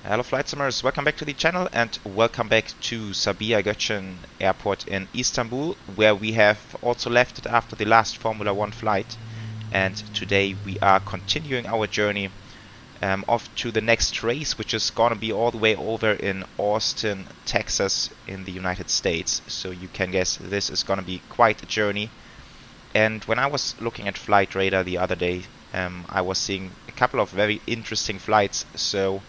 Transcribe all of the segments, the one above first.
Hello flight simmers, welcome back to the channel and welcome back to Sabiha Gökcen airport in Istanbul, where we have also left it after the last Formula 1 flight. And today we are continuing our journey off to the next race, which is gonna be all the way over in Austin, Texas in the United States. So you can guess this is gonna be quite a journey. And when I was looking at Flight Radar the other day, I was seeing a couple of very interesting flights. So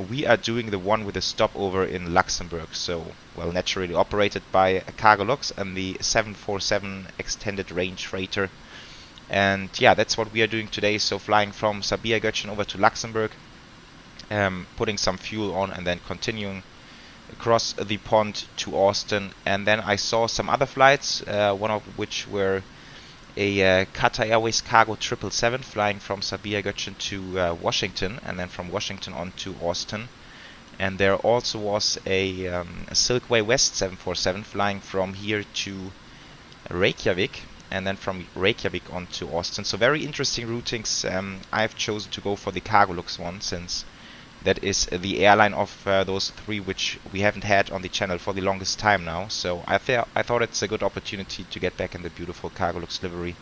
we are doing the one with a stopover in Luxembourg, so well, naturally operated by CargoLux and the 747 extended range freighter. And yeah, that's what we are doing today. So flying from Sabiha Gökcen over to Luxembourg, putting some fuel on, and then continuing across the pond to Austin. And then I saw some other flights, one of which were a Qatar Airways Cargo 777 flying from Sabiha Gökcen to Washington, and then from Washington on to Austin. And there also was a Silkway West 747 flying from here to Reykjavik, and then from Reykjavik on to Austin. So very interesting routings. I've chosen to go for the CargoLux one, since that is the airline of those three which we haven't had on the channel for the longest time now. So I thought it's a good opportunity to get back in the beautiful CargoLux livery.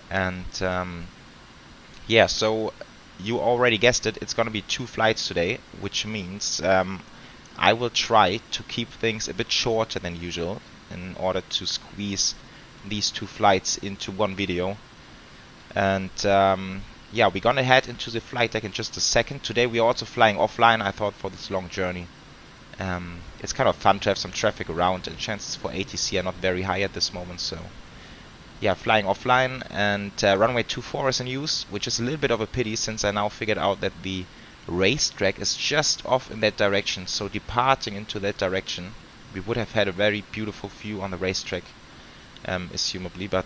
And yeah, so you already guessed it, it's gonna be 2 flights today, which means I will try to keep things a bit shorter than usual in order to squeeze these 2 flights into one video. And yeah, we're gonna head into the flight deck in just a second. Today we're also flying offline, I thought, for this long journey. It's kind of fun to have some traffic around, and chances for ATC are not very high at this moment. So yeah, flying offline, and runway 24 is in use, which is a little bit of a pity, since I now figured out that the racetrack is just off in that direction. So departing into that direction, we would have had a very beautiful view on the racetrack, assumably. But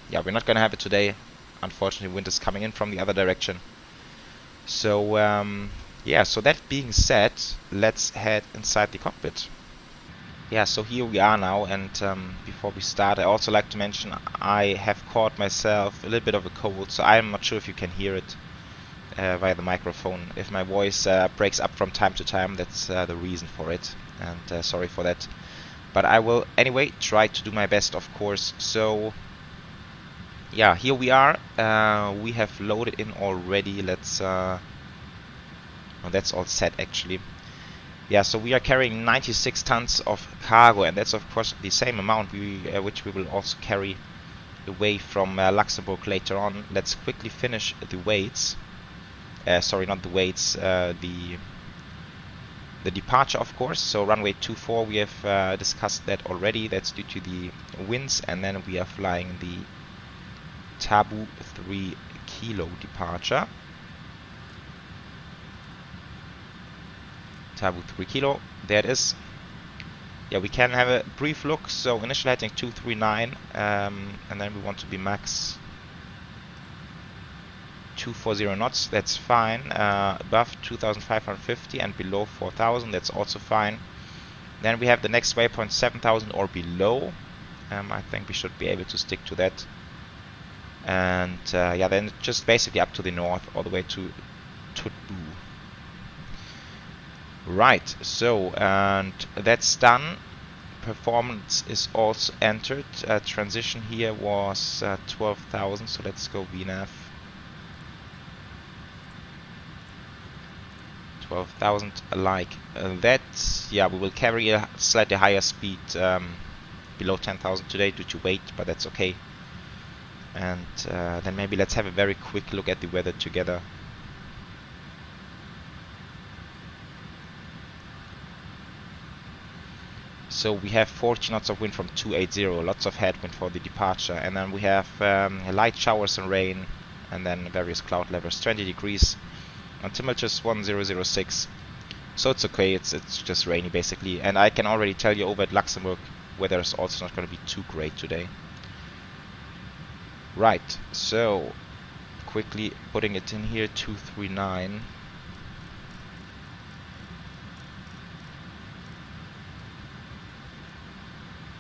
yeah, we're not gonna have it today. Unfortunately, wind is coming in from the other direction. So yeah, so that being said, let's head inside the cockpit. Yeah, so here we are now, and before we start, I also like to mention I have caught myself a little bit of a cold, so I'm not sure if you can hear it via the microphone. If my voice breaks up from time to time, that's the reason for it, and sorry for that. But I will anyway try to do my best, of course. So yeah, here we are. We have loaded in already. Let's oh, that's all set actually. Yeah, so we are carrying 96 tons of cargo, and that's of course the same amount which we will also carry away from Luxembourg later on. Let's quickly finish the weights. Sorry, not the weights, the departure, of course. So runway 24, we have discussed that already. That's due to the winds, and then we are flying the Tabu 3 kilo departure. Tabu 3 kilo, there it is. Yeah, we can have a brief look. So initial heading 239, and then we want to be max 240 knots, that's fine. Above 2550 and below 4000, that's also fine. Then we have the next waypoint 7000 or below. I think we should be able to stick to that. And yeah, then just basically up to the north all the way to Tutbu. Right, so and that's done. Performance is also entered. Transition here was 12,000, so let's go VNAV 12,000 like that. Yeah, we will carry a slightly higher speed below 10,000 today due to weight, but that's okay. And then maybe let's have a very quick look at the weather together. So we have 40 knots of wind from 280, lots of headwind for the departure, and then we have light showers and rain, and then various cloud levels, 20 degrees, and temperatures 1006. So it's okay, it's just rainy basically, and I can already tell you over at Luxembourg weather is also not going to be too great today. Right, so quickly putting it in here, 239.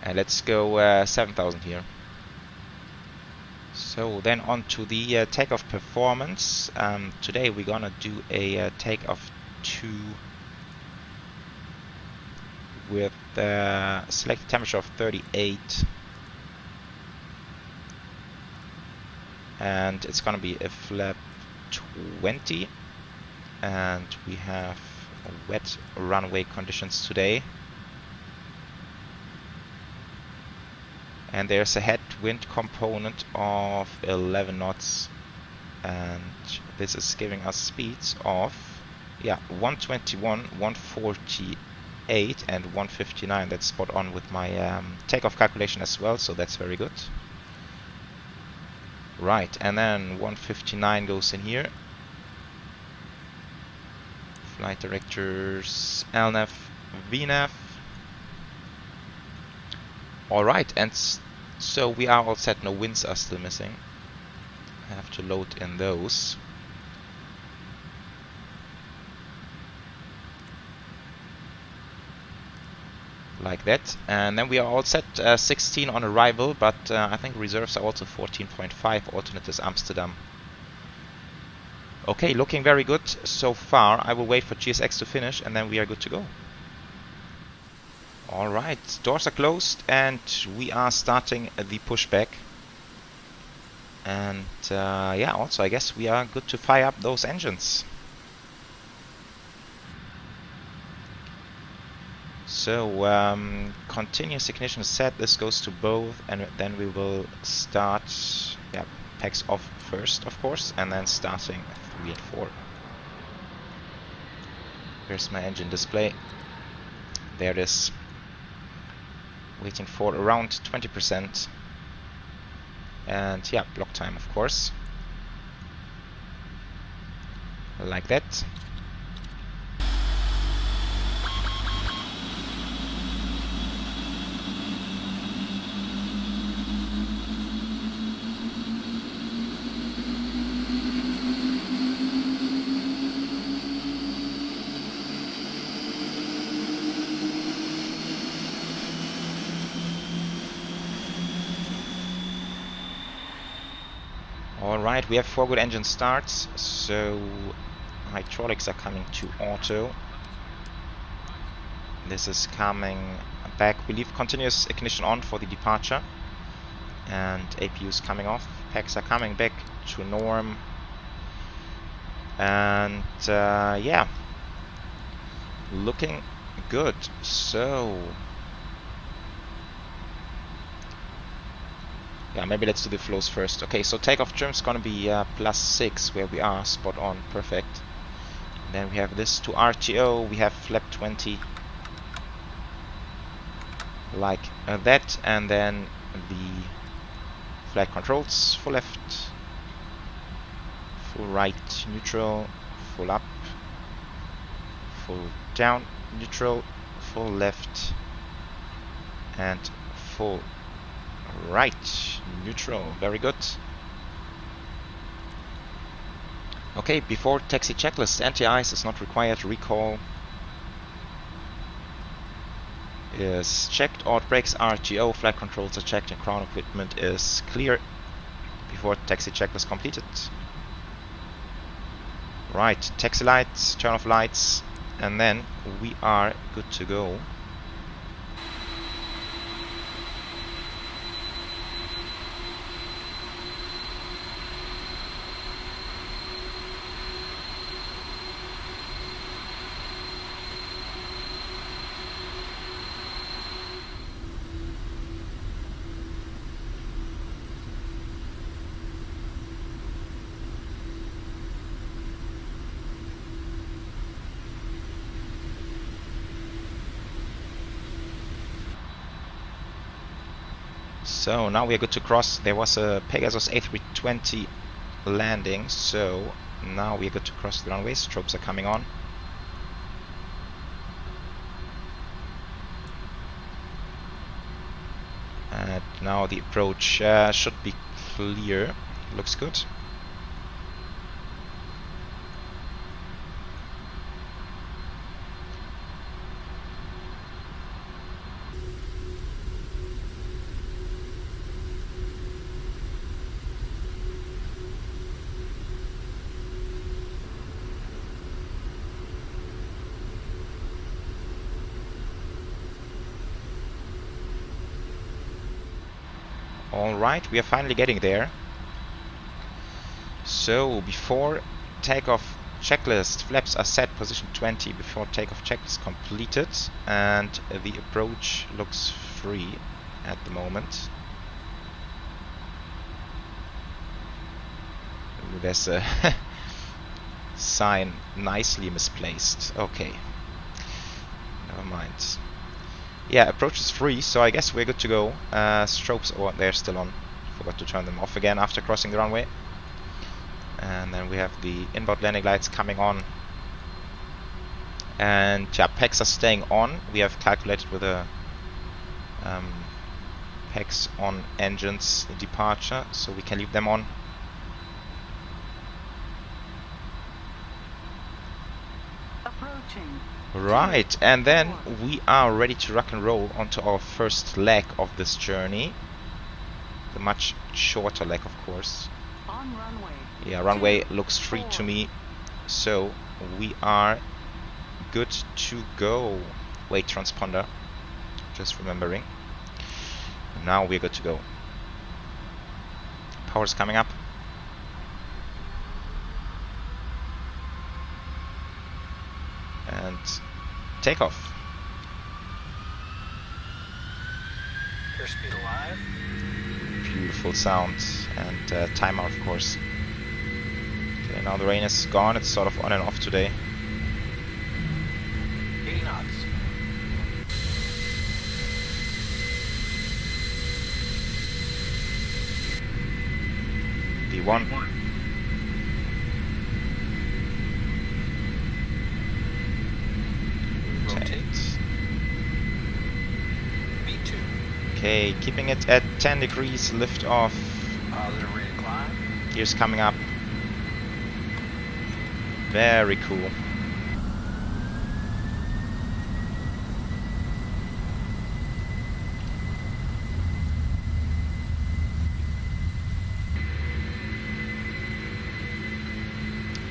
And let's go 7000 here. So then on to the takeoff performance. Today we're gonna do a takeoff V5.2 with the selected temperature of 38, and it's gonna be a flap 20, and we have wet runway conditions today, and there's a headwind component of 11 knots, and this is giving us speeds of 121, 148 and 159. That's spot on with my takeoff calculation as well, so that's very good. Right, and then 159 goes in here. Flight directors LNAV, VNAV. Alright, and so we are all set. No winds are still missing. I have to load in those. Like that, and then we are all set. 16 on arrival, but I think reserves are also 14.5. Alternate is Amsterdam. Okay, looking very good so far. I will wait for GSX to finish, and then we are good to go. Alright, doors are closed, and we are starting the pushback. And yeah, also I guess we are good to fire up those engines. So continuous ignition is set. This goes to both, and then we will start packs off first, of course, and then starting 3 and 4. Here's my engine display. There it is. Waiting for around 20%. And yeah, block time, of course. Like that. Alright, we have 4 good engine starts, so hydraulics are coming to auto. This is coming back. We leave continuous ignition on for the departure, and APU is coming off. Packs are coming back to norm, and yeah, looking good. So yeah, maybe let's do the flows first. Okay, so takeoff trim is gonna be +6 where we are, spot on, perfect. And then we have this to RTO, we have flap 20, like that, and then the flight controls, full left, full right, neutral, full up, full down, neutral, full left, and full right, neutral. Very good. Okay, before taxi checklist, anti-ice is not required. Recall is checked. All brakes RTO, flight controls are checked, and ground equipment is clear before taxi checklist completed. Right, taxi lights, turn off lights, and then we are good to go. So now we are good to cross. There was a Pegasus A320 landing, so now we are good to cross the runway. Strobes are coming on. And now the approach should be clear. Looks good. Alright, we are finally getting there. So, before takeoff checklist, flaps are set position 20 before takeoff checklist completed, and the approach looks free at the moment. Ooh, there's a sign nicely misplaced. Okay, never mind. Yeah, approach is free, so I guess we're good to go. Strobes, oh, they're still on. Forgot to turn them off again after crossing the runway. And then we have the inbound landing lights coming on. And yeah, PECs are staying on. We have calculated with a PECs on engines departure, so we can leave them on. Approaching. Right, and then we are ready to rock and roll onto our first leg of this journey. The much shorter leg, of course. On runway. Yeah, runway looks free to me, so we are good to go. Wait, transponder, just remembering. Now we're good to go. Power's coming up. And takeoff. Airspeed alive. Beautiful sound, and timer, of course. Okay, now the rain is gone. It's sort of on and off today. 80 knots. V1. Rotate. V2. Okay, keeping it at 10 degrees, lift off. Positive ready to climb. Gears coming up. Very cool.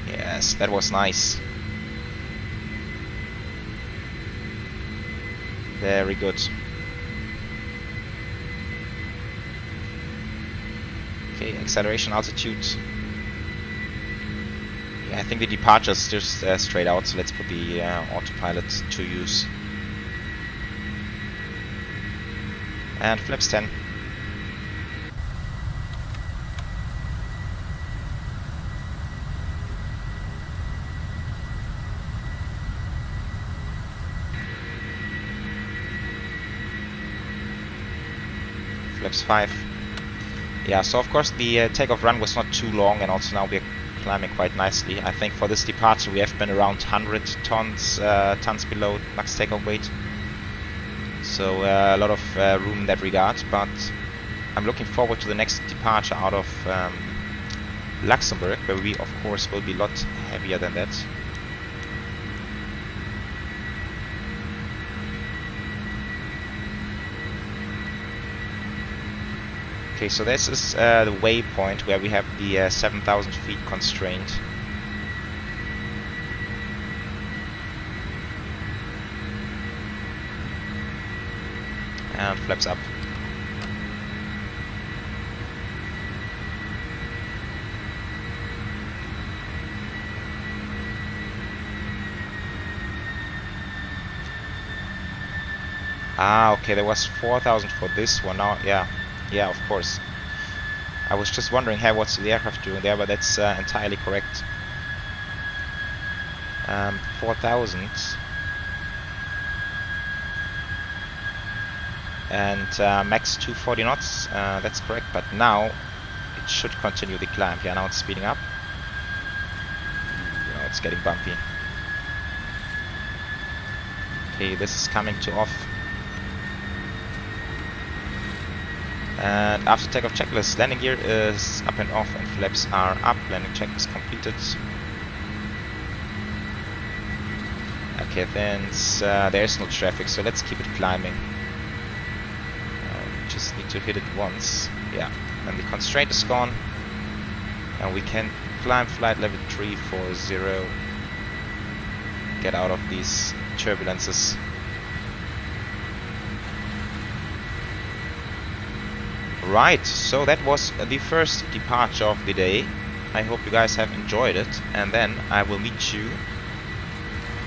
Yes, that was nice. Very good. Okay, acceleration altitude. Yeah, I think the departure is just straight out, so let's put the autopilot to use. And flaps 10. Flaps 5. Yeah, so of course the takeoff run was not too long, and also now we're climbing quite nicely. I think for this departure we have been around 100 tons below max takeoff weight. So a lot of room in that regard, but I'm looking forward to the next departure out of Luxembourg, where we of course will be a lot heavier than that. Okay, so this is the waypoint where we have the 7,000 feet constraint. And flaps up. Ah, okay, there was 4,000 for this one. Now, yeah, of course. I was just wondering, hey, what's the aircraft doing there, but that's entirely correct. 4,000. And max 240 knots, that's correct, but now it should continue the climb. Yeah, now it's speeding up. Now it's getting bumpy. Okay, this is coming to off. And after takeoff checklist, landing gear is up and off and flaps are up. Landing check is completed. Okay, then there's no traffic, so let's keep it climbing. Just need to hit it once. Yeah, and the constraint is gone. And we can climb flight level 340. Get out of these turbulences. Right, so that was the first departure of the day. I hope you guys have enjoyed it, and then I will meet you,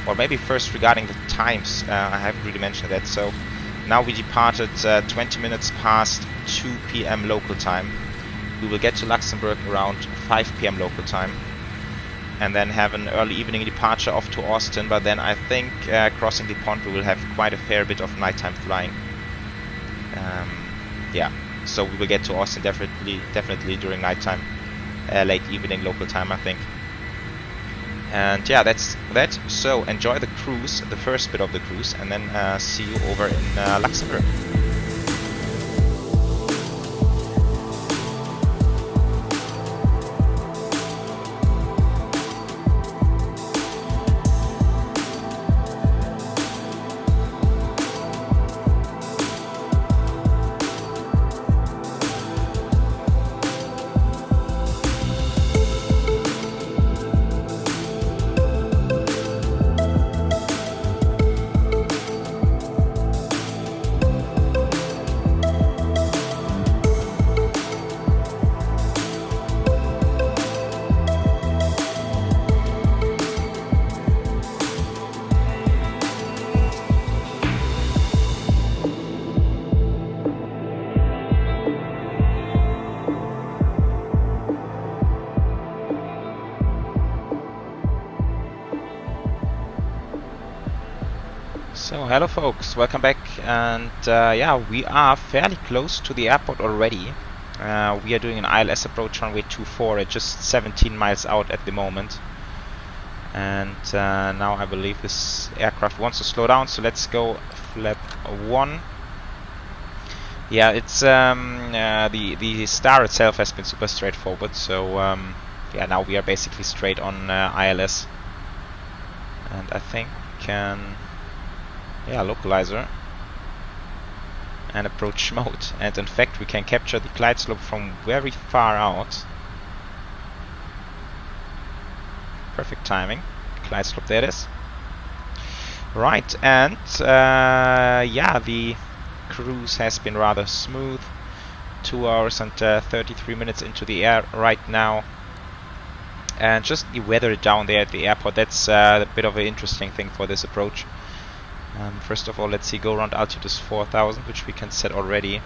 or maybe first regarding the times, I haven't really mentioned that. So now we departed 20 minutes past 2 p.m. local time. We will get to Luxembourg around 5 p.m. local time, and then have an early evening departure off to Austin, but then I think crossing the pond we will have quite a fair bit of nighttime flying. Yeah, so we will get to Austin definitely during nighttime, late evening local time, I think. And yeah, that's that. So enjoy the cruise, the first bit of the cruise, and then see you over in Luxembourg. So hello folks, welcome back, and yeah, we are fairly close to the airport already. We are doing an ILS approach runway 24 at just 17 miles out at the moment. And now I believe this aircraft wants to slow down, so let's go flap 1. Yeah, it's the star itself has been super straightforward, so yeah, now we are basically straight on ILS. And I think yeah, localizer and approach mode, and in fact we can capture the glide slope from very far out. Perfect timing, glide slope, there it is. Right, and yeah, the cruise has been rather smooth. 2 hours and 33 minutes into the air right now. And just the weather down there at the airport, that's a bit of an interesting thing for this approach. First of all, let's see, go around altitude is 4000, which we can set already.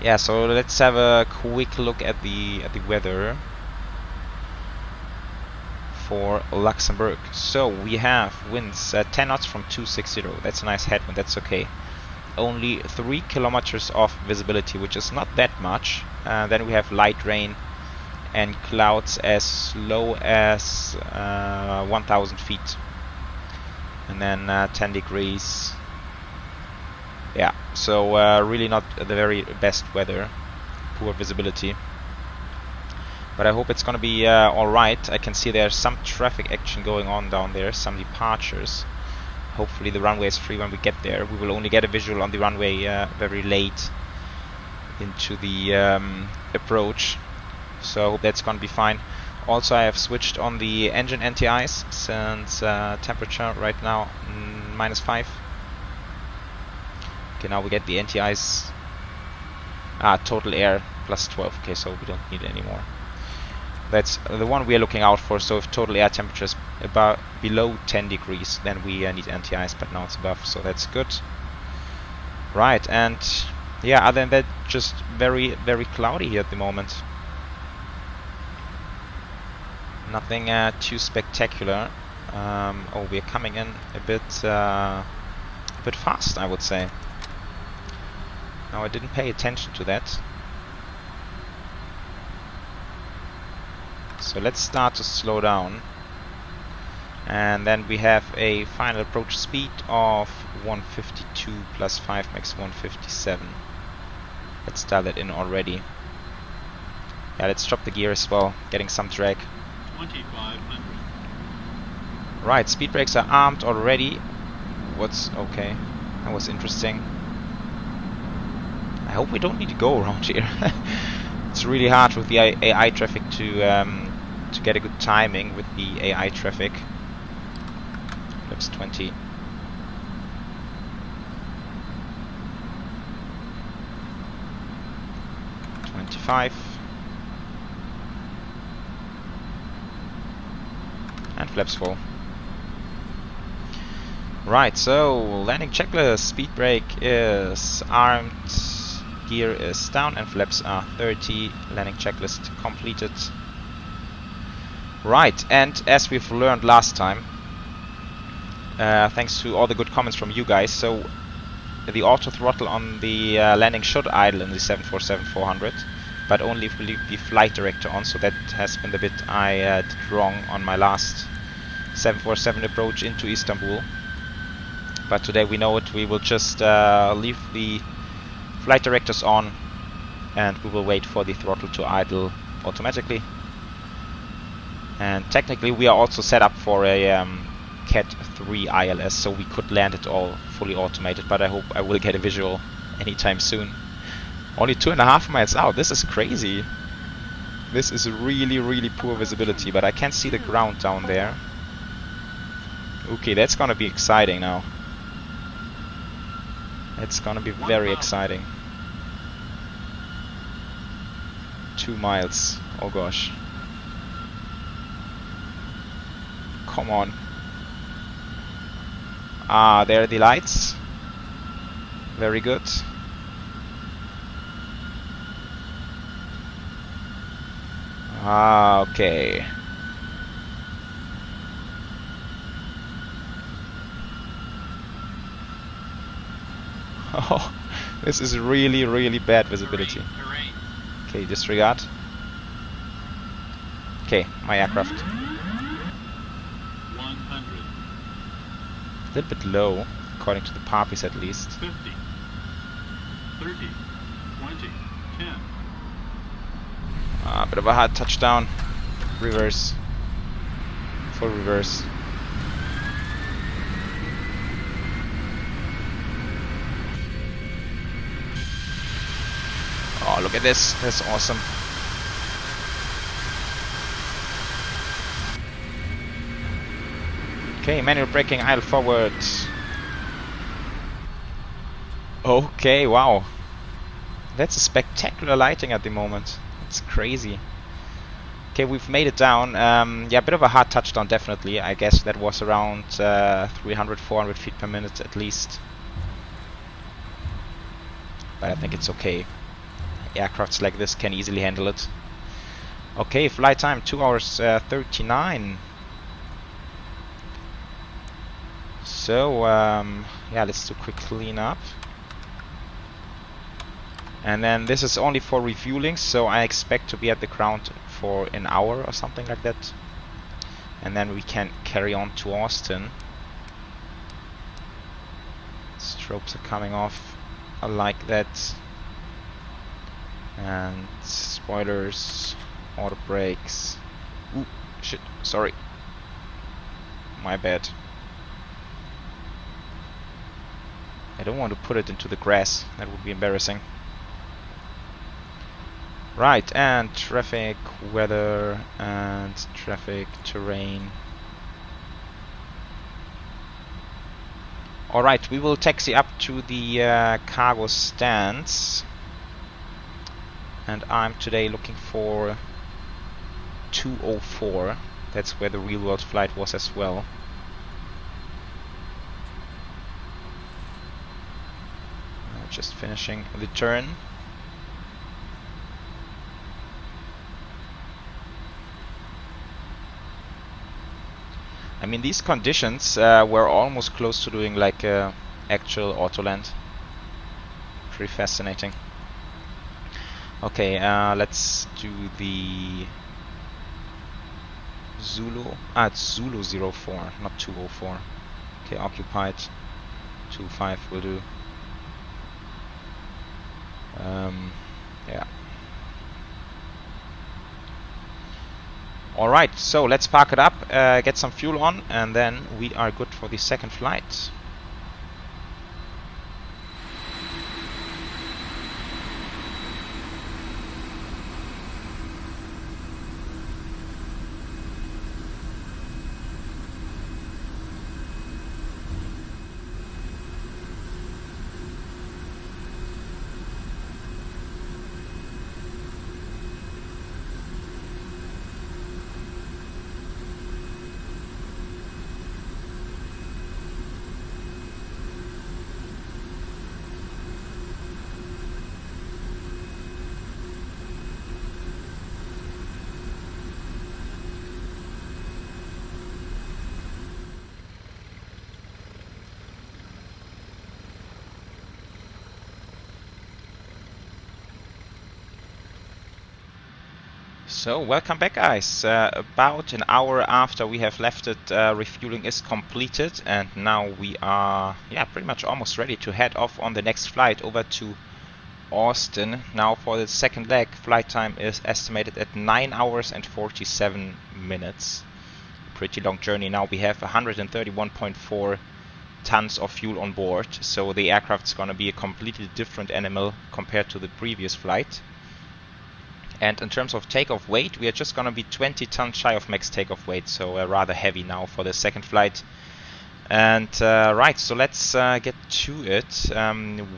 Yeah, so let's have a quick look at the weather for Luxembourg. So we have winds 10 knots from 260. That's a nice headwind, that's okay. Only 3 kilometers of visibility, which is not that much. Then we have light rain and clouds as low as 1000 feet. And then 10 degrees. Yeah, so really not the very best weather. Poor visibility. But I hope it's gonna be alright. I can see there's some traffic action going on down there, some departures. Hopefully the runway is free when we get there. We will only get a visual on the runway very late into the approach. So I hope that's gonna be fine. Also, I have switched on the engine NTIs since temperature right now -5. Okay, now we get the NTIs. Total air +12. Okay, so we don't need it anymore. That's the one we are looking out for. So if total air temperature is about below 10 degrees, then we need NTIs. But now it's above, so that's good. Right, and yeah, other than that, just very cloudy here at the moment. Nothing too spectacular. Oh, we're coming in a bit fast, I would say. Now I didn't pay attention to that. So let's start to slow down. And then we have a final approach speed of 152 plus 5 makes 157. Let's dial that in already. Yeah, let's drop the gear as well, getting some drag. 2500. Right, speed brakes are armed already. What's okay? That was interesting. I hope we don't need to go around here. It's really hard with the AI traffic to get a good timing with the AI traffic. Looks 20. 75. And flaps full. Right, so landing checklist. Speed brake is armed, gear is down, and flaps are 30. Landing checklist completed. Right, and as we've learned last time, thanks to all the good comments from you guys, so the auto throttle on the landing should idle in the 747-400, but only if we leave the flight director on, so that has been the bit I did wrong on my last 747 approach into Istanbul. But today we know it, we will just leave the flight directors on and we will wait for the throttle to idle automatically. And technically we are also set up for a Cat 3 ILS, so we could land it all fully automated, but I hope I will get a visual anytime soon. Only 2.5 miles out, this is crazy. This is really, really poor visibility, but I can see the ground down there. Okay, that's gonna be exciting now. It's gonna be very exciting. 2 miles, oh gosh. Come on. Ah, there are the lights. Very good. Ah, okay. Oh, this is really, really bad visibility. Okay, disregard. Okay, my aircraft. 100. A little bit low, according to the Papis at least. 50. 30. 20. 10. Ah, bit of a hard touchdown. Reverse. Full reverse. Oh, look at this. That's awesome. Okay, manual braking, idle forward. Okay, wow. That's a spectacular lighting at the moment. It's crazy. Okay, we've made it down. Yeah, a bit of a hard touchdown, definitely. I guess that was around 300, 400 feet per minute at least. But I think it's okay. Aircrafts like this can easily handle it. Okay, flight time 2 hours 39. So yeah, let's do a quick cleanup. And then this is only for refueling, so I expect to be at the ground for an hour or something like that. And then we can carry on to Austin. Strobes are coming off. I like that. And spoilers, auto brakes. Ooh, shit, sorry. My bad. I don't want to put it into the grass, that would be embarrassing. Right, and traffic, weather, and traffic, terrain. Alright, we will taxi up to the cargo stands. And I'm today looking for 204. That's where the real world flight was as well. Just finishing the turn. I mean, these conditions were almost close to doing like actual auto land. Pretty fascinating. Okay, let's do the Zulu. Ah, it's Zulu 04, not 204. Okay, occupied. 25 will do. Yeah. Alright, so let's park it up, get some fuel on, and then we are good for the second flight. So welcome back, guys. About an hour after we have left it, refueling is completed, and now we are pretty much almost ready to head off on the next flight over to Austin. Now for the second leg, flight time is estimated at 9 hours and 47 minutes. Pretty long journey. Now we have 131.4 tons of fuel on board, so the aircraft's gonna be a completely different animal compared to the previous flight. And in terms of takeoff weight, we are just gonna be 20 tons shy of max takeoff weight, so rather heavy now for the second flight. And right, so let's get to it.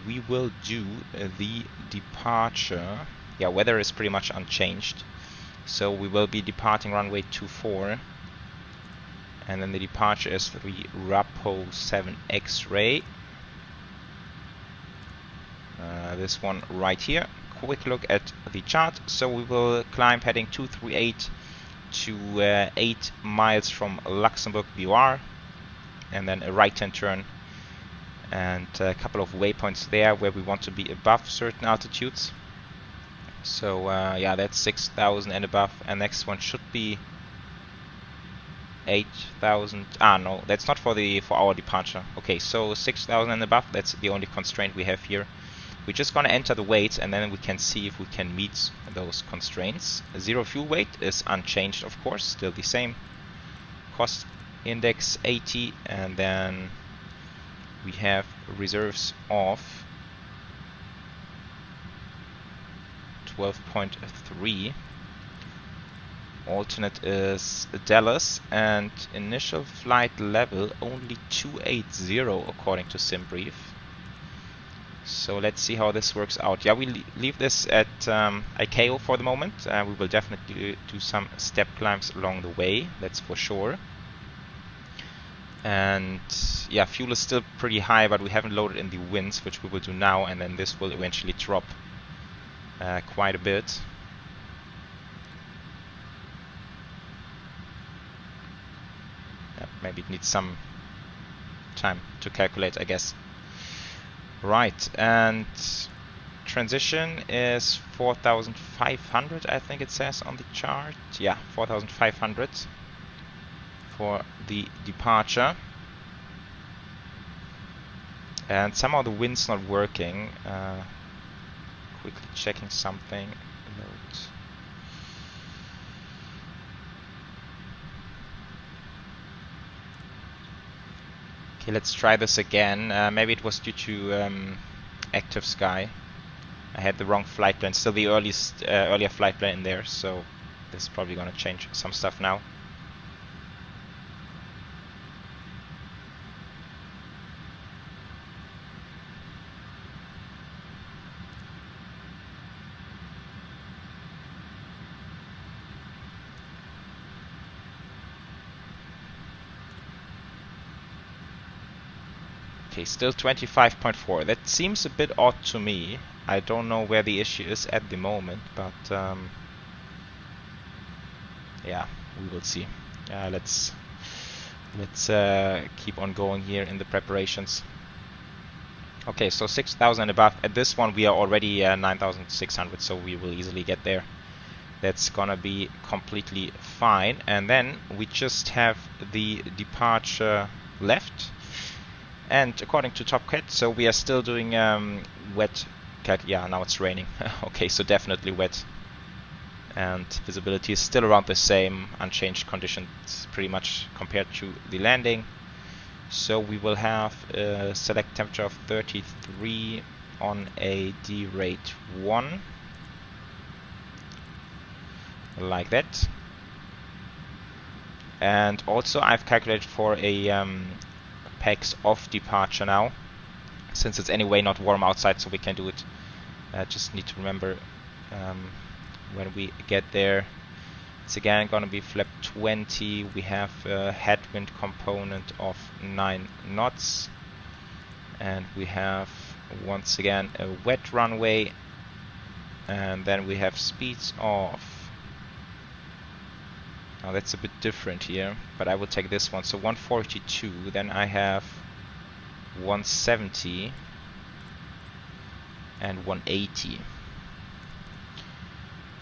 We will do the departure. Yeah, weather is pretty much unchanged, so we will be departing runway 24, and then the departure is 3 Rapo 7 X-ray. This one right here. Quick look at the chart. So we will climb heading 238 to 8 miles from Luxembourg BOR, and then a right-hand turn and a couple of waypoints there where we want to be above certain altitudes. So yeah, that's 6,000 and above, and next one should be 8,000. No, that's not for our departure. Okay, so 6,000 and above, that's the only constraint we have here. We're just gonna enter the weights and then we can see if we can meet those constraints. Zero fuel weight is unchanged, of course, still the same. Cost index 80, and then we have reserves of 12.3. Alternate is Dallas, and initial flight level only 280 according to SimBrief. So let's see how this works out. Yeah, we leave this at ICAO for the moment. We will definitely do some step climbs along the way, that's for sure. And yeah, fuel is still pretty high, but we haven't loaded in the winds, which we will do now, and then this will eventually drop quite a bit. Maybe it needs some time to calculate, I guess. Right, and transition is 4,500, I think it says on the chart. Yeah, 4,500 for the departure. And somehow the wind's not working. Quickly checking something. Load. Okay, let's try this again. Maybe it was due to active sky. I had the wrong flight plan, still the earlier flight plan in there, so this is probably gonna change some stuff now. Okay, still 25.4. That seems a bit odd to me. I don't know where the issue is at the moment, but yeah, we will see. Let's keep on going here in the preparations. Okay, so 6,000 above. At this one we are already 9,600, so we will easily get there. That's gonna be completely fine. And then we just have the departure left. And according to TopCat, so we are still doing wet. Yeah, now it's raining. Okay, so definitely wet. And visibility is still around the same, unchanged conditions pretty much compared to the landing. So we will have a select temperature of 33 on a D rate 1. Like that. And also I've calculated for a PAX off departure now, since it's anyway not warm outside, so we can do it. Just need to remember when we get there, it's again gonna be flap 20. We have a headwind component of 9 knots, and we have once again a wet runway, and then we have speeds off. Now that's a bit different here, but I will take this one. So 142, then I have 170 and 180.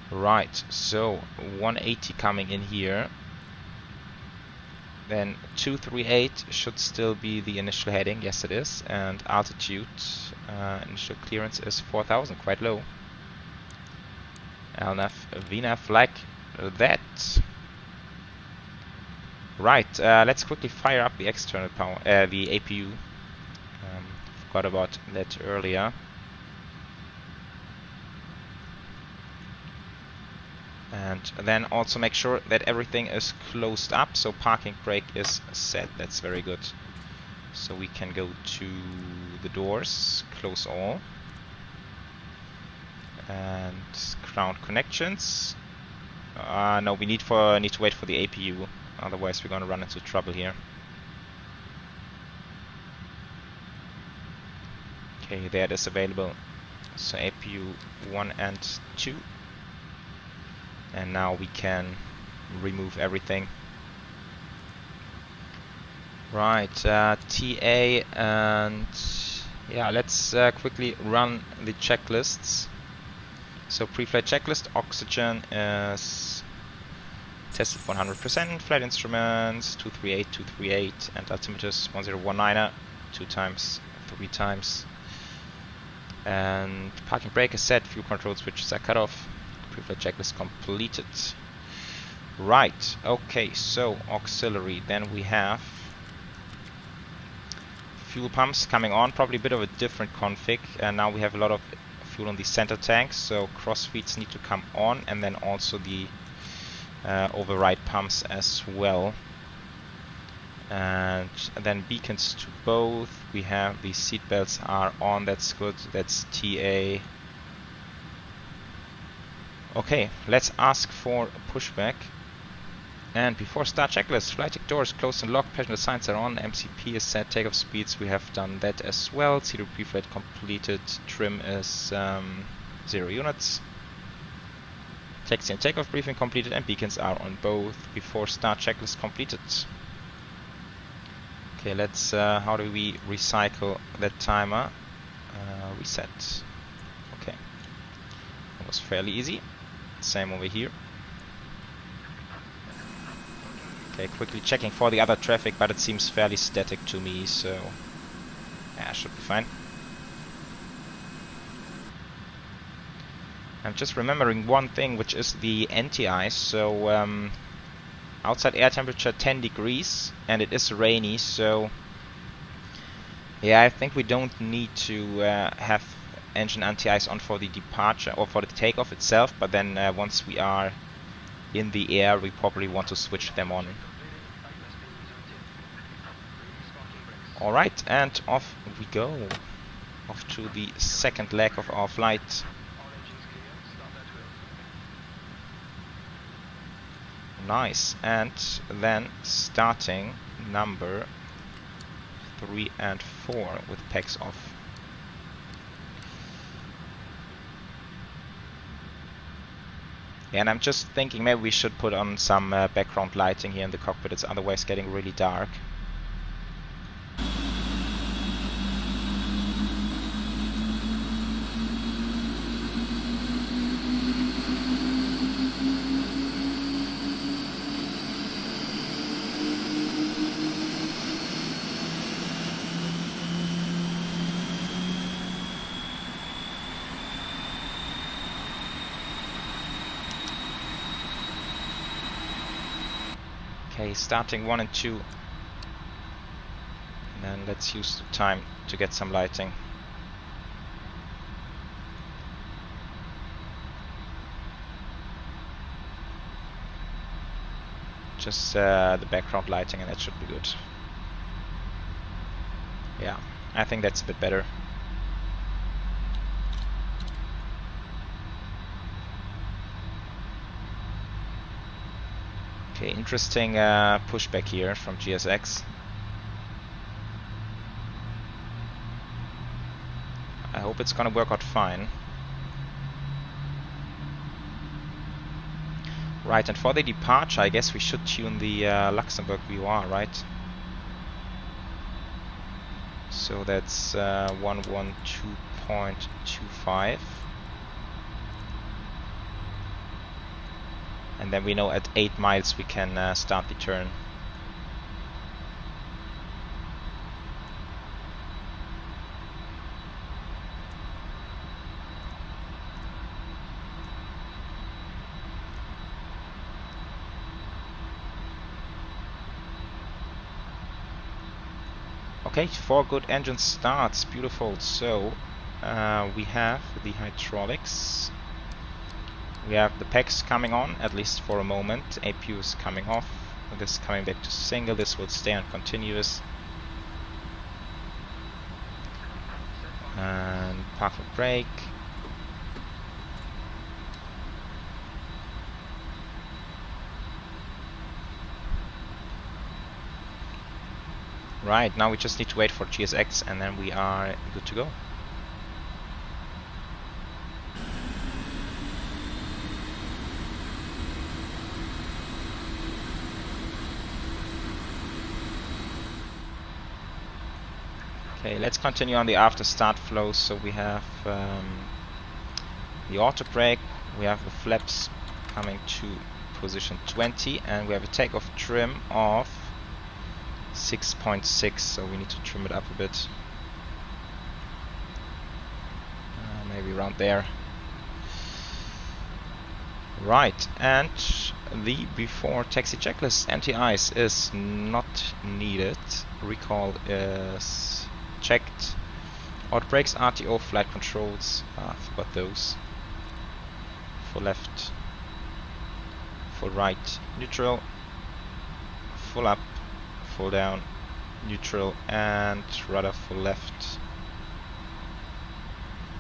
Right, so 180 coming in here. Then 238 should still be the initial heading, yes it is, and altitude, initial clearance is 4000, quite low. LNAV, VNAV like that. Right, let's quickly fire up the external power, the APU. Forgot about that earlier. And then also make sure that everything is closed up, so parking brake is set. That's very good. So we can go to the doors, close all, and ground connections. No, we need to wait for the APU, otherwise we're gonna run into trouble here. Okay, there it is available. So APU 1 and 2. And now we can remove everything. Right, TA, and yeah, let's quickly run the checklists. So Preflight Checklist, oxygen is tested 100%, flight instruments 238, 238, and altimeters 1019er, 2 times, 3 times. And parking brake is set, fuel control switches are cut off. Preflight checklist completed. Right, okay, so auxiliary, then we have fuel pumps coming on, probably a bit of a different config, and now we have a lot of fuel on the center tanks, so cross feeds need to come on, and then also the override pumps as well. And then beacons to both, we have the seat belts are on, that's good, that's TA. Okay, let's ask for a pushback. And before start checklist, flight deck doors closed and locked, passenger signs are on, MCP is set, takeoff speeds, we have done that as well. Zero pre-flight completed, trim is 0 units. Taxi and takeoff briefing completed, and beacons are on both. Before start checklist completed. Okay, let's, how do we recycle that timer? Reset. Okay, that was fairly easy. Same over here. Okay, quickly checking for the other traffic, but it seems fairly static to me, so yeah, should be fine. I'm just remembering one thing, which is the anti-ice. So outside air temperature 10 degrees, and it is rainy, so yeah, I think we don't need to have engine anti-ice on for the departure or for the takeoff itself, but then once we are in the air, we probably want to switch them on. Alright, and off we go. Off to the second leg of our flight. Nice, and then starting number 3 and 4 with pegs off. Yeah, and I'm just thinking maybe we should put on some background lighting here in the cockpit, it's otherwise getting really dark. Okay, starting 1 and 2. And then let's use the time to get some lighting. Just the background lighting, and that should be good. Yeah, I think that's a bit better. Okay, interesting pushback here from GSX. I hope it's gonna work out fine. Right, and for the departure, I guess we should tune the Luxembourg VR, right? So that's 112.25. And then we know at 8 miles we can start the turn. Okay, 4 good engine starts, beautiful. So we have the hydraulics, we have the packs coming on, at least for a moment. APU is coming off, this is coming back to single, this will stay on continuous. And park and brake. Right, now we just need to wait for GSX and then we are good to go. Okay, let's continue on the after start flow. So we have the auto brake, we have the flaps coming to position 20, and we have a takeoff trim of 6.6, so we need to trim it up a bit. Maybe around there. Right, and the before taxi checklist anti-ice is not needed. Recall is checked. Auto brakes, RTO, flight controls. I forgot those. Full left, full right, neutral, full up, full down, neutral, and rudder full left,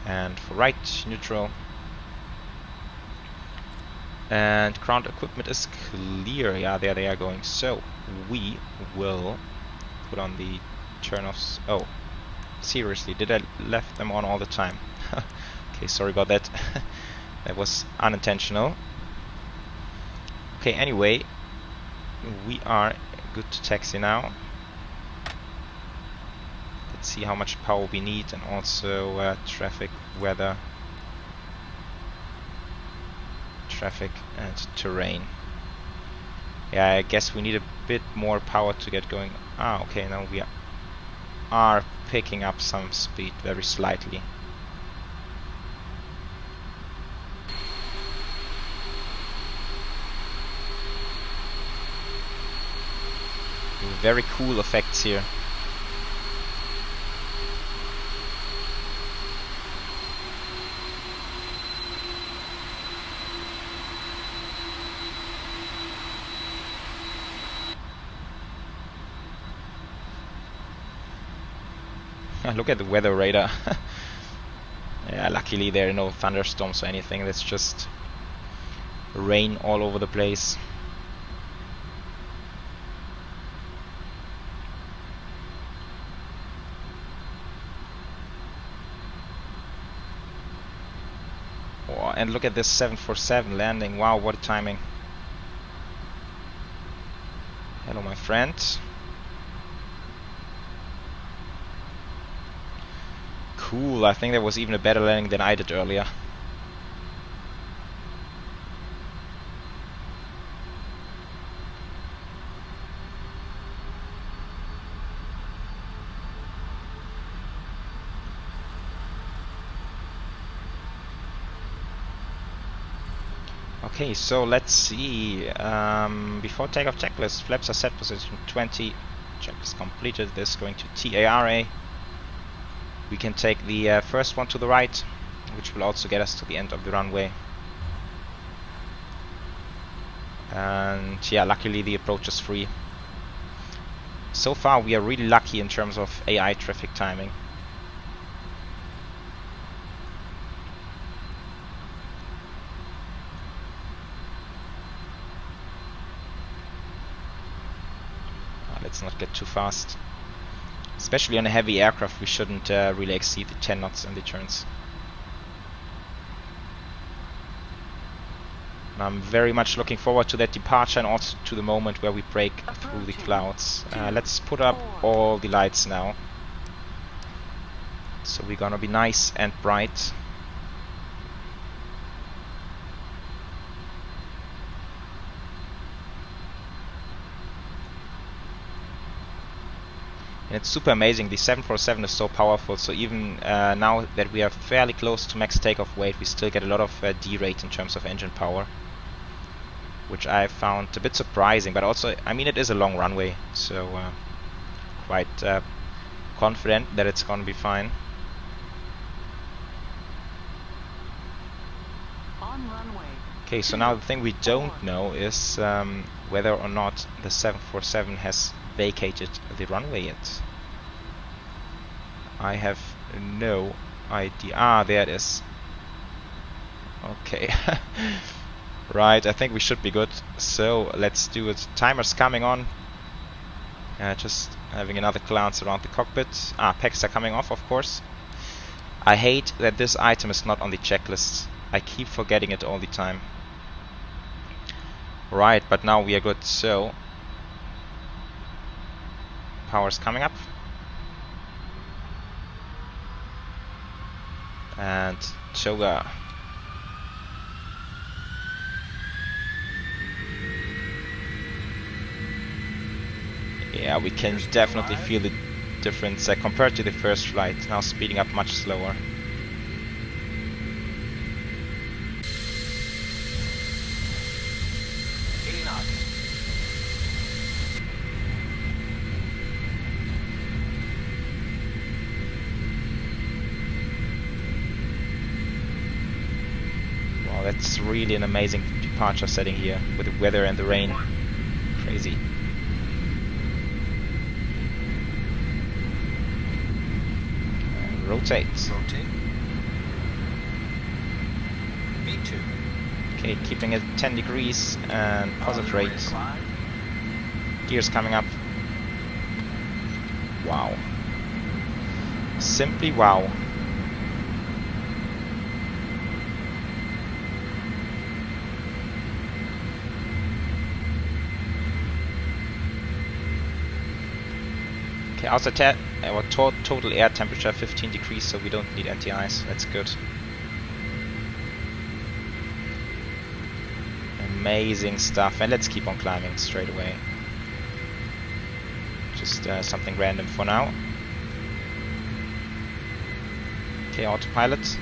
and full right, neutral. And ground equipment is clear. Yeah, there they are going. So we will put on the turn-offs. Oh, seriously, did I left them on all the time? Okay, sorry about that. That was unintentional. Okay, anyway, we are good to taxi now. Let's see how much power we need, and also traffic, weather, traffic and terrain. Yeah, I guess we need a bit more power to get going. Ah, okay, now we are picking up some speed very slightly. Very cool effects here. Look at the weather radar. Yeah, luckily there are no thunderstorms or anything. That's just rain all over the place. Oh, and look at this 747 landing. Wow, what a timing. Hello, my friend. Cool, I think that was even a better landing than I did earlier. Okay, so let's see. Before takeoff checklist, flaps are set, position 20. Checklist completed. This is going to TARA. We can take the first one to the right, which will also get us to the end of the runway. And yeah, luckily the approach is free. So far we are really lucky in terms of AI traffic timing. Let's not get too fast. Especially on a heavy aircraft, we shouldn't really exceed the 10 knots in the turns. And I'm very much looking forward to that departure and also to the moment where we break through the clouds. Let's put up all the lights now. So we're gonna be nice and bright. And it's super amazing. The 747 is so powerful, so even now that we are fairly close to max takeoff weight, we still get a lot of D-rate in terms of engine power, which I found a bit surprising. But also, I mean, it is a long runway, so quite confident that it's going to be fine. On runway. Okay, so now the thing we don't know is whether or not the 747 has vacated the runway yet. I have no idea. Ah, there it is. Okay. Right, I think we should be good. So let's do it. Timer's coming on. Just having another glance around the cockpit. Ah, packs are coming off, of course. I hate that this item is not on the checklist. I keep forgetting it all the time. Right, but now we are good. So power's coming up. And Choga. Yeah, we can definitely feel the difference compared to the first flight. Now speeding up much slower. Wow, that's really an amazing departure setting here with the weather and the rain. Crazy. Rotate. Rotate. V2. Okay, keeping it 10 degrees and positive rate. Gears coming up. Wow. Simply wow. Okay, outside our total air temperature 15 degrees, so we don't need anti-ice. That's good. Amazing stuff, and let's keep on climbing straight away. Just something random for now. Okay, autopilot.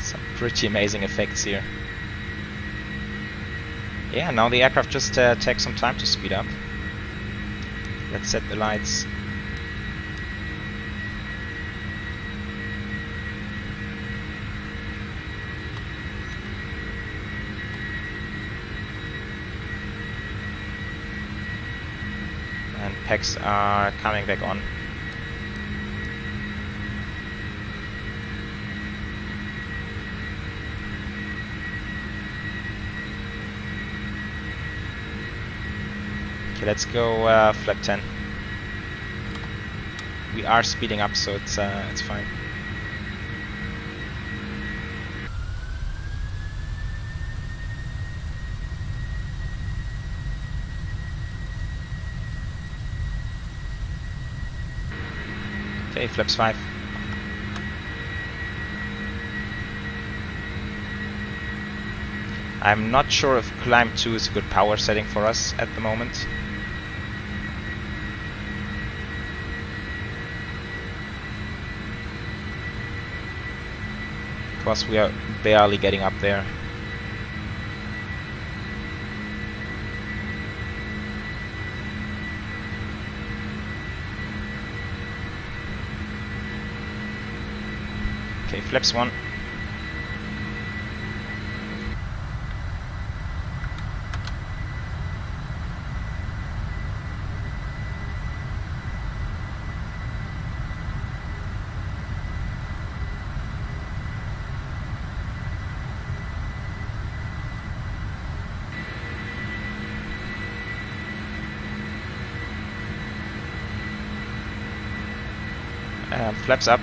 Some pretty amazing effects here. Yeah, now the aircraft just takes some time to speed up. Let's set the lights. And packs are coming back on. Okay, let's go flap 10. We are speeding up, so it's fine. Okay, flaps 5. I'm not sure if climb 2 is a good power setting for us at the moment. Because we are barely getting up there. Okay, flaps 1. Flaps up.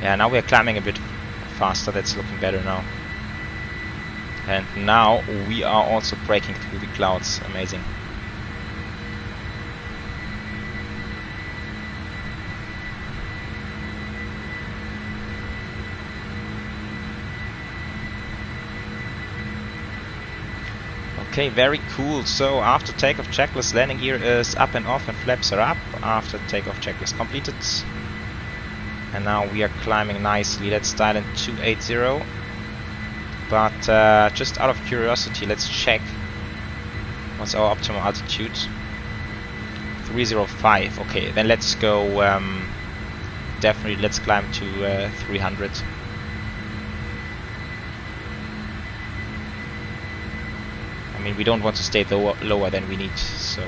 Yeah, now we are climbing a bit faster. That's looking better now. And now we are also breaking through the clouds. Amazing. Okay, very cool. So after takeoff checklist, landing gear is up and off and flaps are up after takeoff checklist completed. And now we are climbing nicely. Let's dial in 280. But just out of curiosity, let's check what's our optimal altitude. 305. Okay, then let's go. Definitely, let's climb to 300. I mean, we don't want to stay lower than we need, so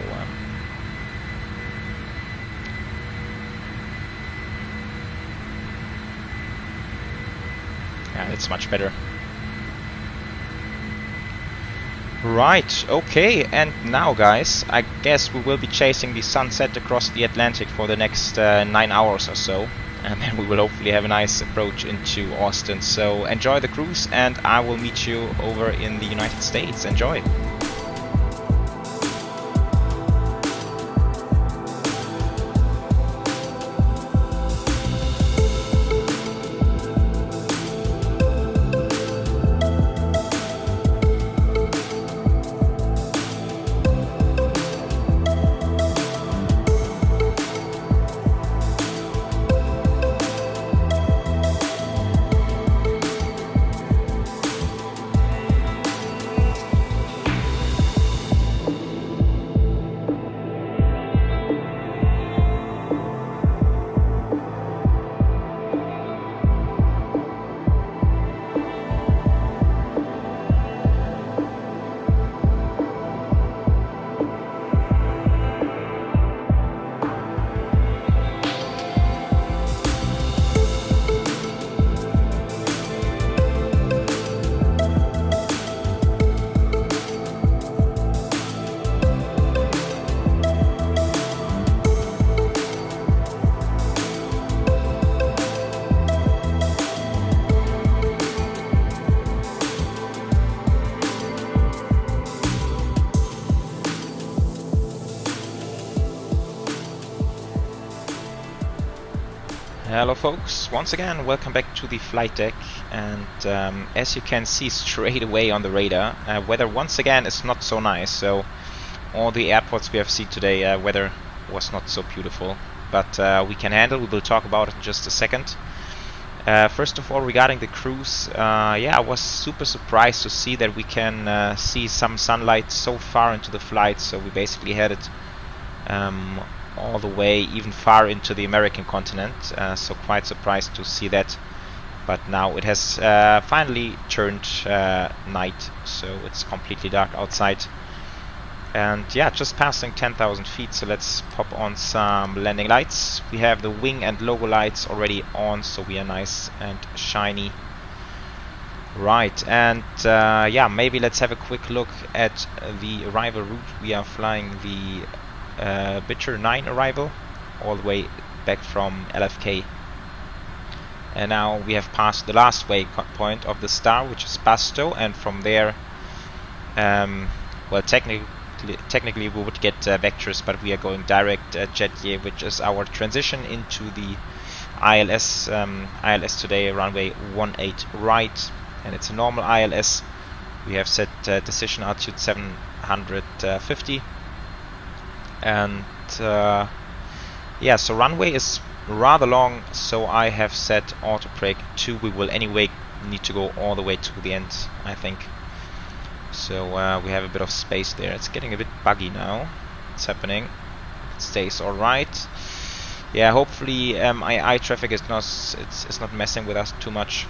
yeah, that's much better. Right, okay, and now guys, I guess we will be chasing the sunset across the Atlantic for the next 9 hours or so, and then we will hopefully have a nice approach into Austin. So enjoy the cruise, and I will meet you over in the United States. Enjoy! Hello folks, once again welcome back to the flight deck, and as you can see straight away on the radar, weather once again is not so nice. So all the airports we have seen today, weather was not so beautiful, but we can handle. We will talk about it in just a second. First of all, regarding the cruise, yeah, I was super surprised to see that we can see some sunlight so far into the flight. So we basically headed all the way even far into the American continent, so quite surprised to see that. But now it has finally turned night, so it's completely dark outside. And yeah, just passing 10,000 feet, so let's pop on some landing lights. We have the wing and logo lights already on, so we are nice and shiny. Right, and yeah, maybe let's have a quick look at the arrival route. We are flying the Bitter 9 arrival all the way back from LFK, and now we have passed the last waypoint of the star, which is Basto, and from there, well, technically we would get vectors, but we are going direct Jetier, which is our transition into the ILS. ILS today, runway 18 right, and it's a normal ILS. We have set decision altitude 750. And yeah, so runway is rather long, so I have set auto brake 2. We will anyway need to go all the way to the end, I think. So we have a bit of space there. It's getting a bit buggy now. It's happening. It stays all right. Yeah, hopefully AI traffic is not messing with us too much.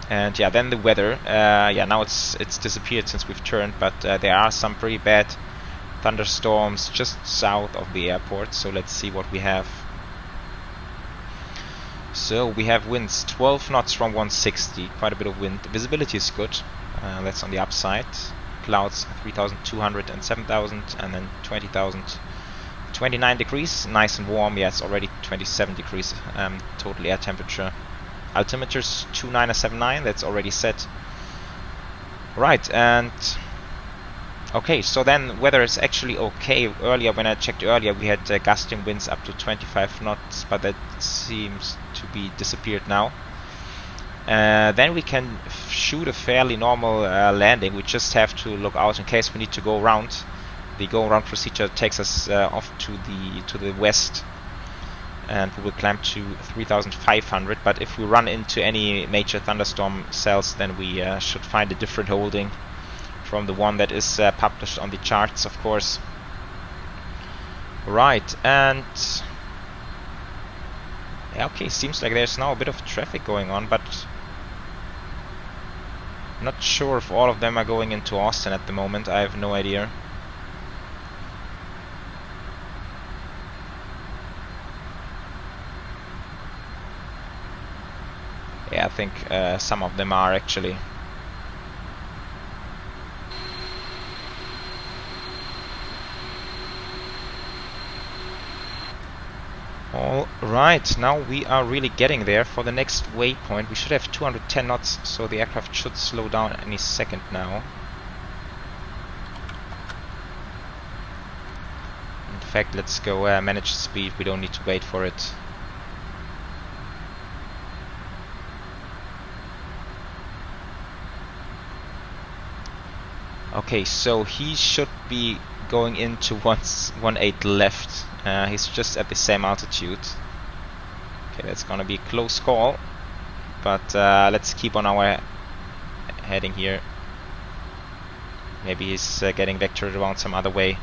And yeah, then the weather. Yeah, now it's disappeared since we've turned, but there are some pretty bad thunderstorms just south of the airport. So let's see what we have. So we have winds 12 knots from 160, quite a bit of wind. Visibility is good, that's on the upside. Clouds 3,200 and 7,000, and then 20,000, 29 degrees, nice and warm. Yeah, it's already 27 degrees total air temperature. altimeter's 2979, that's already set. Right, and okay, so then weather is actually okay. Earlier, when I checked earlier, we had gusting winds up to 25 knots, but that seems to be disappeared now. Then we can shoot a fairly normal landing. We just have to look out in case we need to go around. The go around procedure takes us off to the west, and we will climb to 3,500. But if we run into any major thunderstorm cells, then we should find a different holding from the one that is published on the charts, of course. Right, and yeah, okay, seems like there's now a bit of traffic going on, but not sure if all of them are going into Austin at the moment. I have no idea. Yeah, I think some of them are actually. Alright, now we are really getting there for the next waypoint. We should have 210 knots, so the aircraft should slow down any second now. In fact, let's go manage speed, we don't need to wait for it. Okay, so he should be going into 18 left. He's just at the same altitude. Okay, that's gonna be a close call, but let's keep on our heading here. Maybe he's getting vectored around some other way.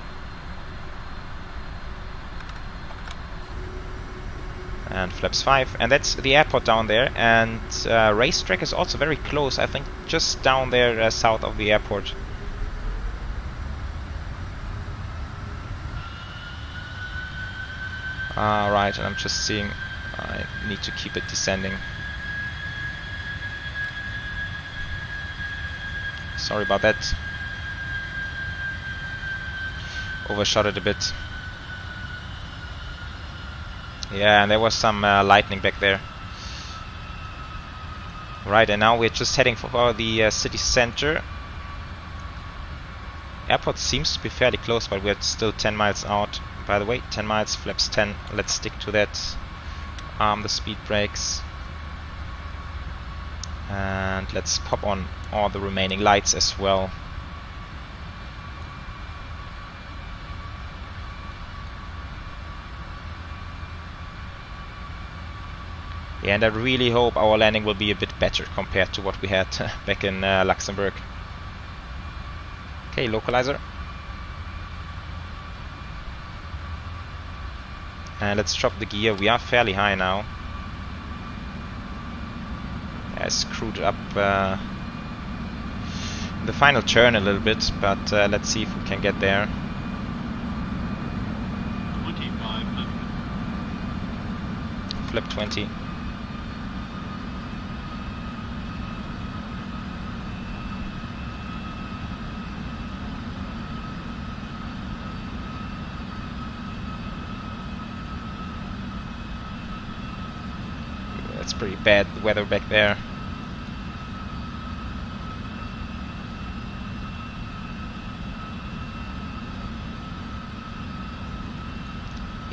And flaps 5, and that's the airport down there. And racetrack is also very close, I think, just down there south of the airport. Right, and I'm just seeing I need to keep it descending. Sorry about that. Overshot it a bit. Yeah, and there was some lightning back there. Right, and now we're just heading for the city center. Airport seems to be fairly close, but we're still 10 miles out. By the way, 10 miles, flaps 10. Let's stick to that. Arm the speed brakes. And let's pop on all the remaining lights as well. Yeah, and I really hope our landing will be a bit better compared to what we had back in Luxembourg. Okay, localizer. And let's drop the gear. We are fairly high now. I screwed up the final turn a little bit, but let's see if we can get there. 2,500. Flip 20. That's pretty bad weather back there.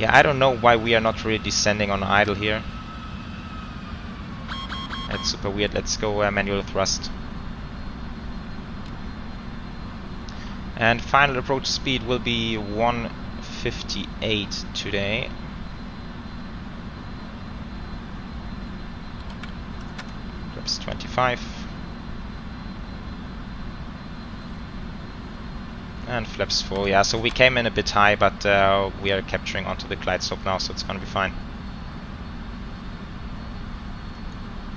Yeah, I don't know why we are not really descending on idle here. That's super weird. Let's go manual thrust. And final approach speed will be 158 today. Flaps 25. And flaps 4. Yeah, so we came in a bit high, but we are capturing onto the glide slope now, so it's gonna be fine.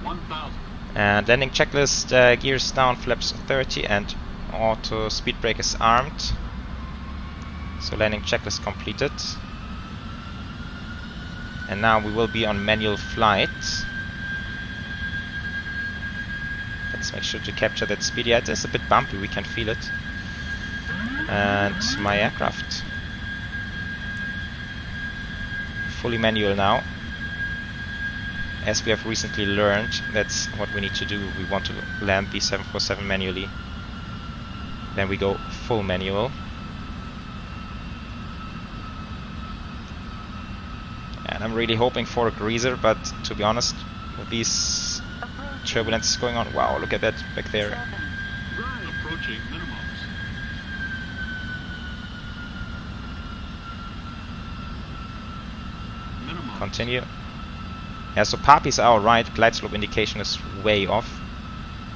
1,000. And landing checklist, gears down, flaps 30, and auto speed brake is armed. So landing checklist completed. And now we will be on manual flight. Let's make sure to capture that speed. Yeah, it is a bit bumpy, we can feel it. And my aircraft. Fully manual now. as we have recently learned, that's what we need to do. We want to land the 747 manually. Then we go full manual. And I'm really hoping for a greaser, but to be honest, with these turbulences going on, wow, look at that back there. Approaching minimums. Minimum. Continue. Yeah, so Papis are alright, glide slope indication is way off.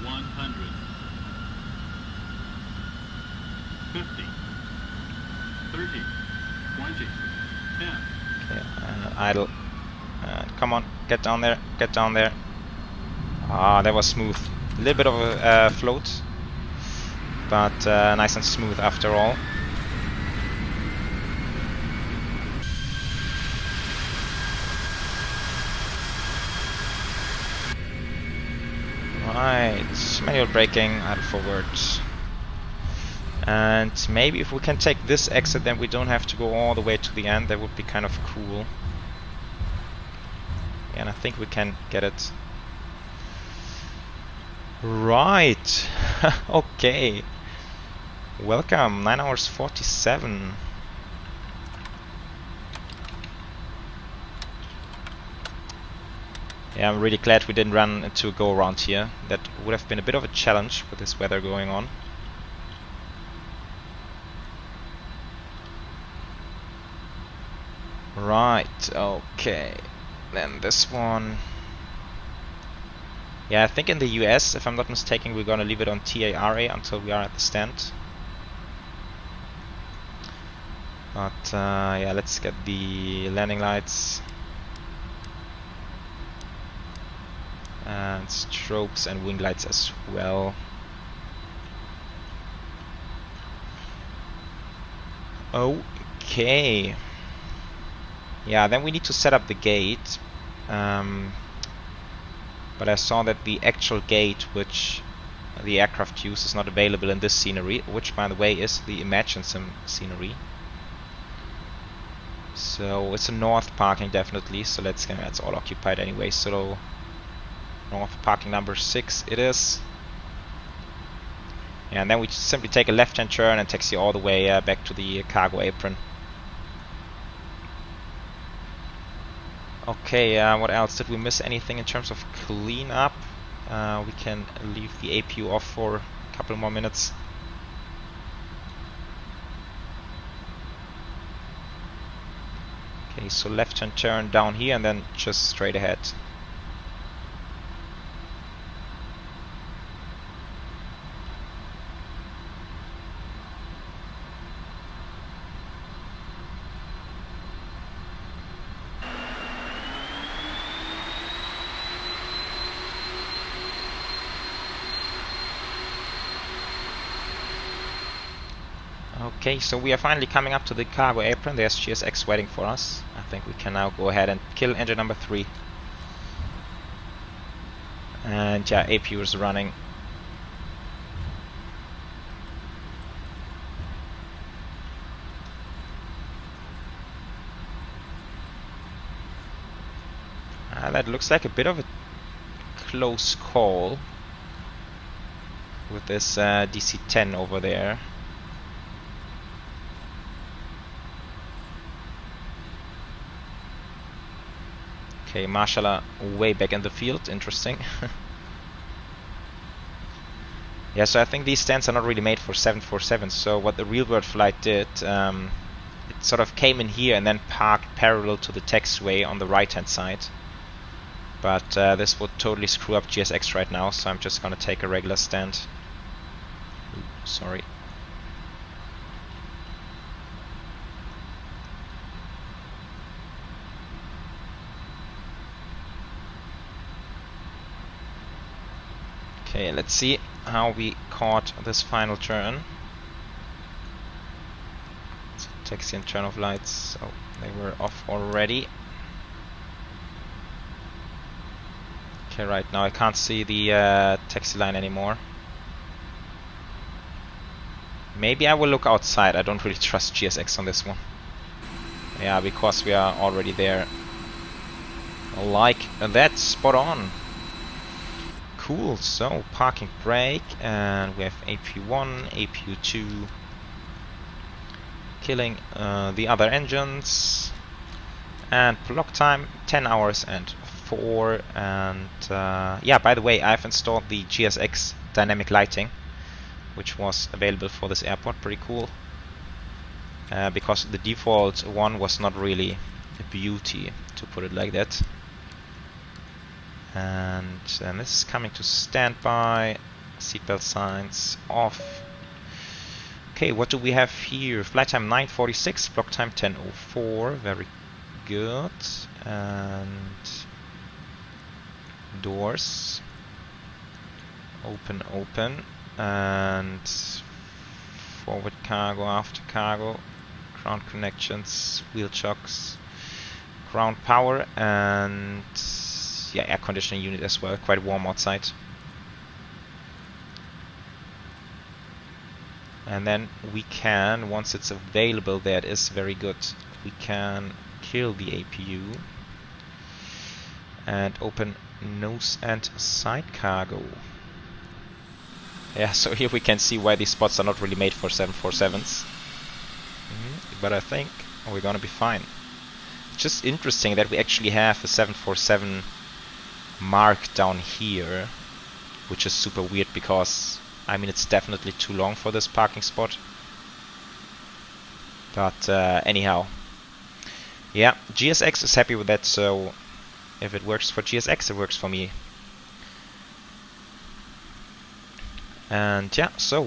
100. 50. 30. 20. 10. Okay, idle. Come on, get down there, get down there. Ah, that was smooth. A little bit of a float, but nice and smooth after all. Right, manual braking, idle forward. And maybe if we can take this exit, then we don't have to go all the way to the end. That would be kind of cool. And I think we can get it. Right. Okay. Welcome. 9 hours 47. Yeah, I'm really glad we didn't run into a go around here. That would have been a bit of a challenge with this weather going on. Right, okay. Then this one. Yeah, I think in the US, if I'm not mistaken, we're gonna leave it on TARA until we are at the stand. But yeah, let's get the landing lights. And strobes and wing lights as well. Okay. Yeah, then we need to set up the gate. But I saw that the actual gate which the aircraft use is not available in this scenery, which by the way is the Imaginesim scenery. So it's a north parking definitely, so it's all occupied anyway, so north parking number 6 it is. And then we simply take a left-hand turn and taxi all the way back to the cargo apron. Okay, what else? Did we miss anything in terms of cleanup? We can leave the APU off for a couple more minutes. Okay, so left-hand turn down here and then just straight ahead. Okay, so we are finally coming up to the cargo apron. There's GSX waiting for us. I think we can now go ahead and kill engine number 3. And yeah, APU is running. That looks like a bit of a close call with this DC-10 over there. Okay, mashallah, way back in the field. Interesting. Yeah, so I think these stands are not really made for 747. So what the real-world flight did, it sort of came in here and then parked parallel to the taxiway on the right-hand side. But this would totally screw up GSX right now, so I'm just gonna take a regular stand. Ooh, sorry. Okay, let's see how we caught this final turn. So taxi and turn off lights. Oh, they were off already. Okay, right now I can't see the taxi line anymore. Maybe I will look outside. I don't really trust GSX on this one. Yeah, because we are already there. Like And that's spot on. Cool, so parking brake, and we have AP1, AP2 killing the other engines, and block time 10 hours and 4. And yeah, by the way, I've installed the GSX dynamic lighting, which was available for this airport. Pretty cool, because the default one was not really a beauty, to put it like that. And this is coming to standby. Seatbelt signs off. Okay, what do we have here? Flight time 9:46, block time 10:04. Very good. And doors open, and forward cargo, after cargo, ground connections, wheel chocks, ground power, and yeah, air conditioning unit as well. Quite warm outside. And then we can, once it's available, that is very good, we can kill the APU and open nose and side cargo. Yeah, so here we can see why these spots are not really made for 747s. But I think we're gonna be fine. It's just interesting that we actually have a 747 mark down here, which is super weird because I mean it's definitely too long for this parking spot. But anyhow, yeah, GSX is happy with that, so if it works for GSX, it works for me. And yeah, so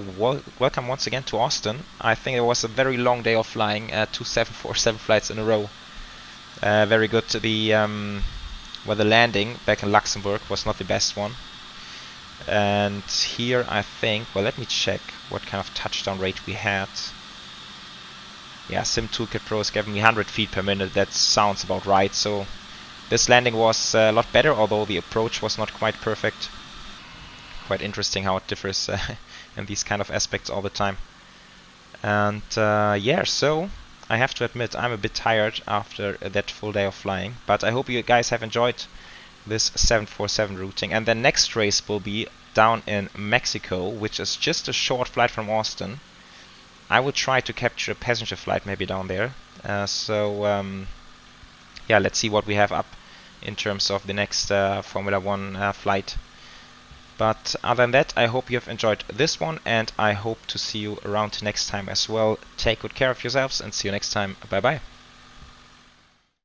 welcome once again to Austin. I think it was a very long day of flying, 2 747 flights in a row. Very good. Well, the landing back in Luxembourg was not the best one. And here I think, well, let me check what kind of touchdown rate we had. Yeah, Sim Toolkit Pro is giving me 100 feet per minute. That sounds about right. So this landing was a lot better, although the approach was not quite perfect. Quite interesting how it differs in these kind of aspects all the time. And yeah, so I have to admit I'm a bit tired after that full day of flying, but I hope you guys have enjoyed this 747 routing. And the next race will be down in Mexico, which is just a short flight from Austin. I will try to capture a passenger flight maybe down there. Yeah, let's see what we have up in terms of the next Formula 1 flight. But other than that, I hope you have enjoyed this one, and I hope to see you around next time as well. Take good care of yourselves and see you next time. Bye bye.